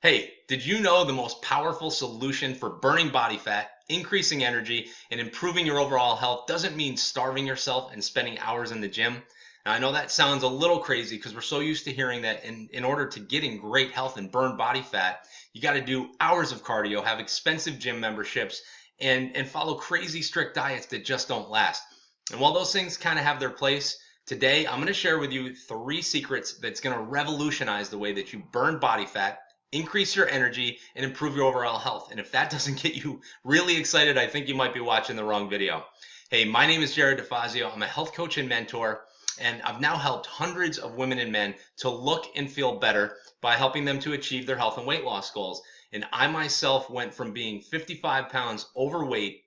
Hey, did you know the most powerful solution for burning body fat, increasing energy, and improving your overall health doesn't mean starving yourself and spending hours in the gym? Now, I know that sounds a little crazy because we're so used to hearing that in order to get in great health and burn body fat, you got to do hours of cardio, have expensive gym memberships, and follow crazy strict diets that just don't last. And while those things kind of have their place, today I'm going to share with you three secrets that's going to revolutionize the way that you burn body fat, increase your energy, and improve your overall health. And if that doesn't get you really excited, I think you might be watching the wrong video. Hey, my name is Jared DeFazio. I'm a health coach and mentor, and I've now helped hundreds of women and men to look and feel better by helping them to achieve their health and weight loss goals. And I myself went from being 55 pounds overweight,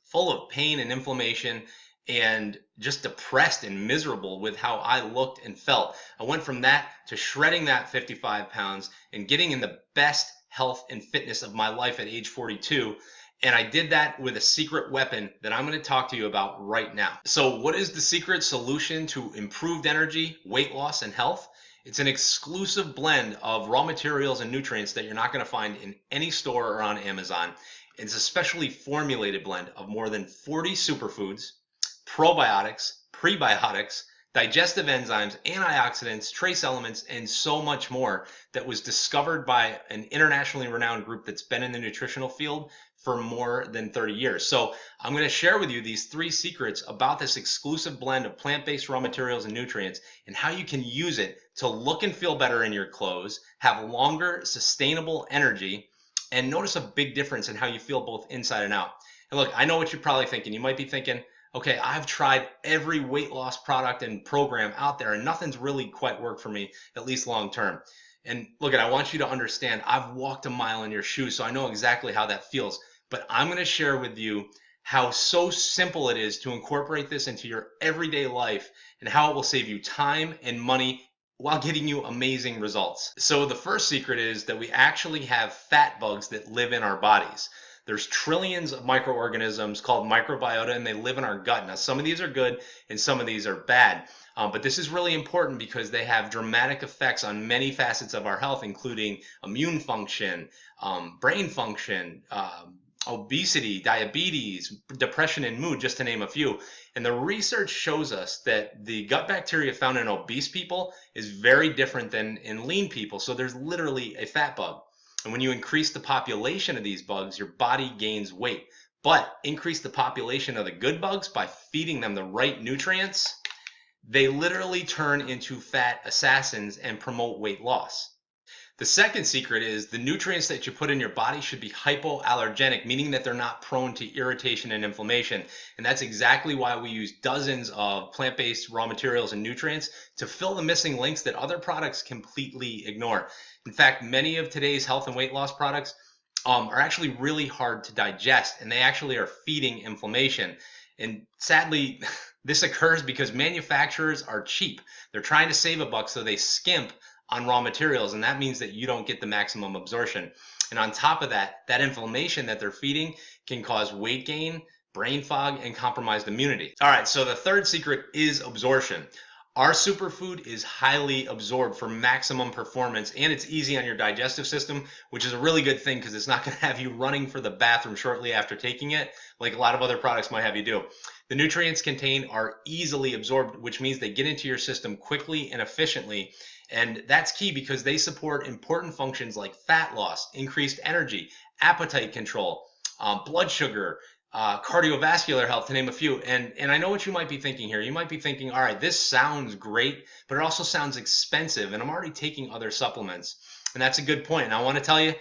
full of pain and inflammation, and just depressed and miserable with how I looked and felt. I went from that to shredding that 55 pounds and getting in the best health and fitness of my life at age 42. And I did that with a secret weapon that I'm going to talk to you about right now. So what is the secret solution to improved energy, weight loss, and health? It's an exclusive blend of raw materials and nutrients that you're not going to find in any store or on Amazon. It's a specially formulated blend of more than 40 superfoods, probiotics, prebiotics, digestive enzymes, antioxidants, trace elements, and so much more that was discovered by an internationally renowned group that's been in the nutritional field for more than 30 years. So I'm going to share with you these three secrets about this exclusive blend of plant-based raw materials and nutrients and how you can use it to look and feel better in your clothes, have longer, sustainable energy, and notice a big difference in how you feel both inside and out. And look, I know what you're probably thinking. You might be thinking, okay, I've tried every weight loss product and program out there and nothing's really quite worked for me, at least long term. And look, I want you to understand, I've walked a mile in your shoes, so I know exactly how that feels. But I'm going to share with you how so simple it is to incorporate this into your everyday life and how it will save you time and money while getting you amazing results. So the first secret is that we actually have fat bugs that live in our bodies. There's trillions of microorganisms called microbiota, and they live in our gut. Now, some of these are good and some of these are bad. But this is really important because they have dramatic effects on many facets of our health, including immune function, brain function, obesity, diabetes, depression, and mood, just to name a few. And the research shows us that the gut bacteria found in obese people is very different than in lean people. So there's literally a fat bug. And when you increase the population of these bugs, your body gains weight. But increase the population of the good bugs by feeding them the right nutrients, they literally turn into fat assassins and promote weight loss. The second secret is the nutrients that you put in your body should be hypoallergenic, meaning that they're not prone to irritation and inflammation. And that's exactly why we use dozens of plant-based raw materials and nutrients to fill the missing links that other products completely ignore. In fact, many of today's health and weight loss products are actually really hard to digest, and they actually are feeding inflammation. And sadly, this occurs because manufacturers are cheap. They're trying to save a buck, so they skimp on raw materials, and that means that you don't get the maximum absorption. And on top of that, that inflammation that they're feeding can cause weight gain, brain fog, and compromised immunity. All right, so the third secret is absorption. Our superfood is highly absorbed for maximum performance, and it's easy on your digestive system, which is a really good thing because it's not going to have you running for the bathroom shortly after taking it, like a lot of other products might have you do. The nutrients contained are easily absorbed, which means they get into your system quickly and efficiently. And that's key because they support important functions like fat loss, increased energy, appetite control, blood sugar, cardiovascular health, to name a few. And I know what you might be thinking here. You might be thinking, all right, this sounds great, but it also sounds expensive, and I'm already taking other supplements. And that's a good point. And I want to tell you,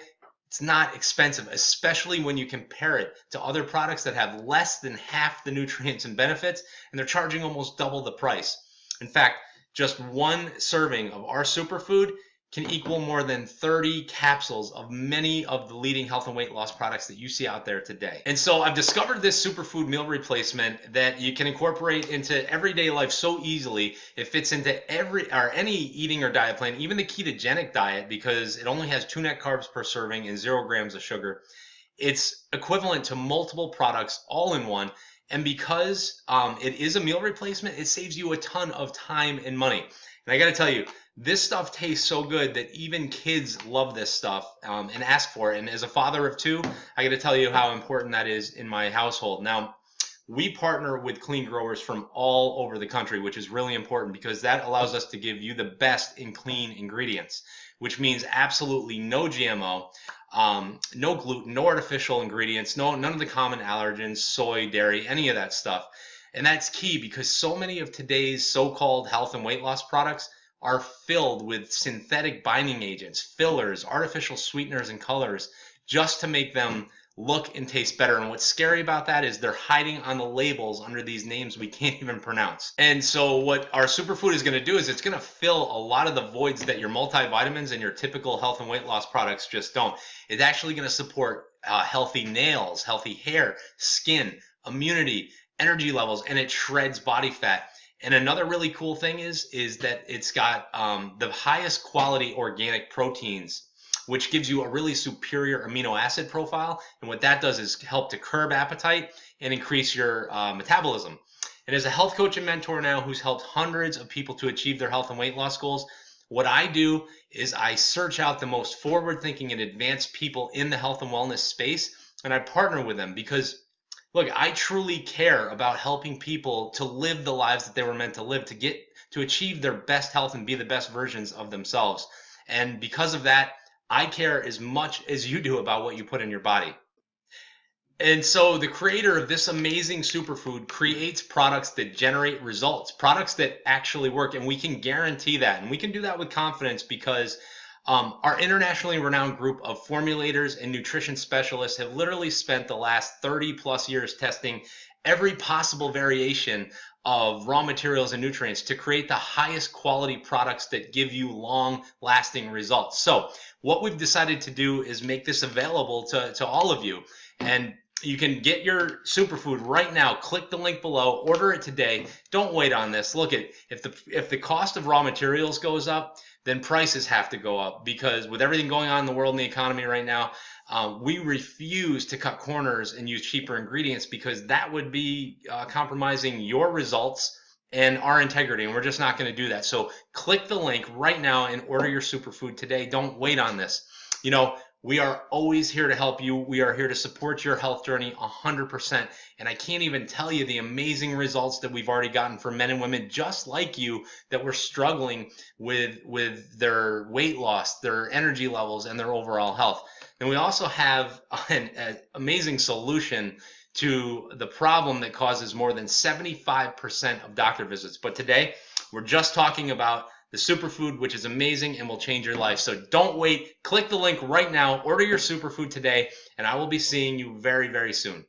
it's not expensive, especially when you compare it to other products that have less than half the nutrients and benefits, and they're charging almost double the price. In fact, just one serving of our superfood can equal more than 30 capsules of many of the leading health and weight loss products that you see out there today. And so I've discovered this superfood meal replacement that you can incorporate into everyday life so easily. It fits into any eating or diet plan, even the ketogenic diet, because it only has 2 net carbs per serving and 0 grams of sugar. It's equivalent to multiple products all in one. And because it is a meal replacement, it saves you a ton of time and money. And I got to tell you, This stuff tastes so good that even kids love this stuff and ask for it. And as a father of two, I got to tell you how important that is in my household. Now, we partner with clean growers from all over the country, which is really important because that allows us to give you the best in clean ingredients, which means absolutely no GMO, no gluten, no artificial ingredients, none of the common allergens, soy, dairy, any of that stuff. And that's key because so many of today's so-called health and weight loss products are filled with synthetic binding agents, fillers, artificial sweeteners, and colors just to make them look and taste better. And what's scary about that is they're hiding on the labels under these names we can't even pronounce. And so what our superfood is going to do is it's going to fill a lot of the voids that your multivitamins and your typical health and weight loss products just don't. It's actually going to support healthy nails, healthy hair, skin, immunity, energy levels, and it shreds body fat. And another really cool thing is that it's got the highest quality organic proteins, which gives you a really superior amino acid profile. And what that does is help to curb appetite and increase your metabolism. And as a health coach and mentor now who's helped hundreds of people to achieve their health and weight loss goals, what I do is I search out the most forward-thinking and advanced people in the health and wellness space, and I partner with them because look, I truly care about helping people to live the lives that they were meant to live, to achieve their best health and be the best versions of themselves. And because of that, I care as much as you do about what you put in your body. And so the creator of this amazing superfood creates products that generate results, products that actually work, and we can guarantee that. And we can do that with confidence because our internationally renowned group of formulators and nutrition specialists have literally spent the last 30 plus years testing every possible variation of raw materials and nutrients to create the highest quality products that give you long lasting results. So what we've decided to do is make this available to all of you. And you can get your superfood right now. Click the link below, order it today. Don't wait on this. Look, if the cost of raw materials goes up, then prices have to go up because with everything going on in the world and the economy right now, we refuse to cut corners and use cheaper ingredients because that would be compromising your results and our integrity, and we're just not going to do that. So click the link right now and order your superfood today. Don't wait on this. You know, we are always here to help you. We are here to support your health journey 100%. And I can't even tell you the amazing results that we've already gotten for men and women just like you that were struggling with their weight loss, their energy levels, and their overall health. And we also have an amazing solution to the problem that causes more than 75% of doctor visits. But today, we're just talking about the superfood, which is amazing and will change your life. So don't wait. Click the link right now. Order your superfood today, and I will be seeing you very, very soon.